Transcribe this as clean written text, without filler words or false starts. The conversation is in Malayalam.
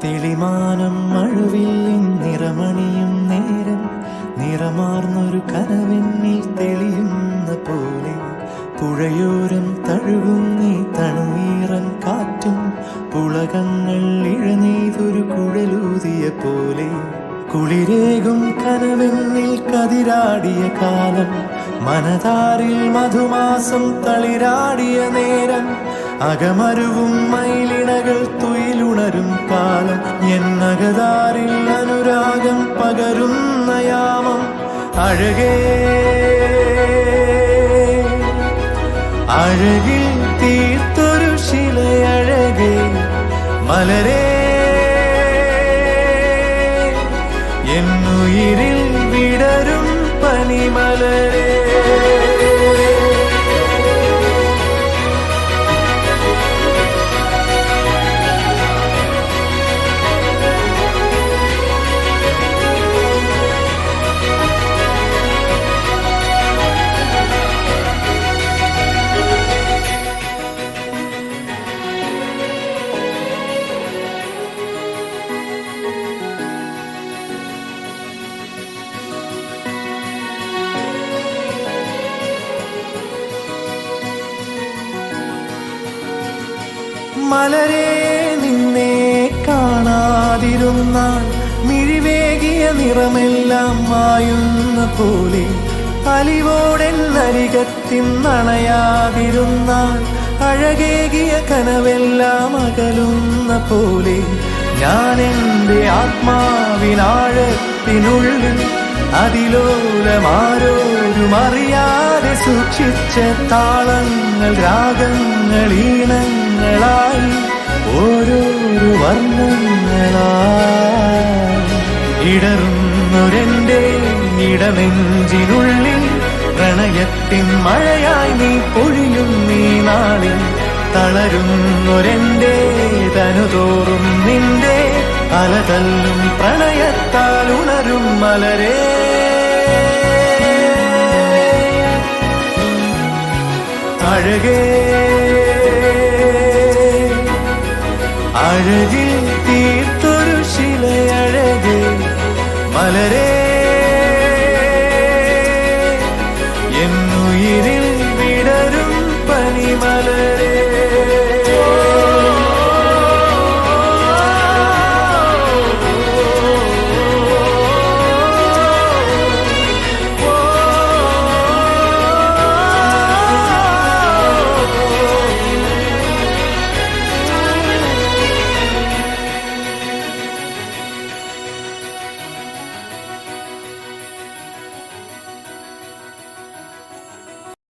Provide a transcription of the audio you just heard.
തെളിമാനം മഴവില്ലിൻ നിറമണിയും നേരം നിറമാർന്നൊരു കനവെന്നിൽ തെളിയുന്ന പോലെ പുഴയോരം തഴുകുന്നീ തണുനീറൻ കാറ്റും പുളകങ്ങൾ ഇഴനീതൊരു കുഴലൂതിയ പോലെ കുളിരേകും കനവെന്നിൽ കതിരാടിയ കാലം മനതാരിൽ മധുമാസം തളിരാടിയ നേരം അകമരുവും മയിലിണകൾ തുയിലുണരും കാലം എന്നകതാരിൽ അനുരാഗം പകരുന്ന യാമം അഴകേ അഴകിൽ തീർത്തൊരു ശിലയഴകേ മലരേ എന്നുയിരിൽ വിടരും പനിമലരേ മലരേ നിന്നെ കാണാതിരുന്നാൽ മിഴിവേകിയ നിറമെല്ലാം മായുന്ന പോലെ അലിവോടെന്നരികത്തിന്നണയാതിരുന്നാൽ അഴകേകിയ കനവെല്ലാം അകലുന്ന പോലെ ഞാൻ എൻ്റെ ആത്മാവിനാഴത്തിനുള്ളിൽ അതിലോലമാരോരും അറിയാതെ സൂക്ഷിച്ച താളങ്ങൾ രാഗങ്ങൾ ഈണങ്ങളായി ഓരോരോ വർണ്ണങ്ങളായി ഇടറുന്നൊരെൻ്റെ ഇടനെഞ്ചിനുള്ളിൽ പ്രണയത്തിൻ മഴയായി നീ പൊഴിയും നീ നാളിൽ തളരുന്നൊരെൻ്റെ തനുതോറും നിന്റെ അലതല്ലും പ്രണയത്താൽ ഉണരും മലരേ അഴകേ അഴകിൽ തീർത്തൊരു ശിലയഴകേ മലരേ എന്നുയിരിൽ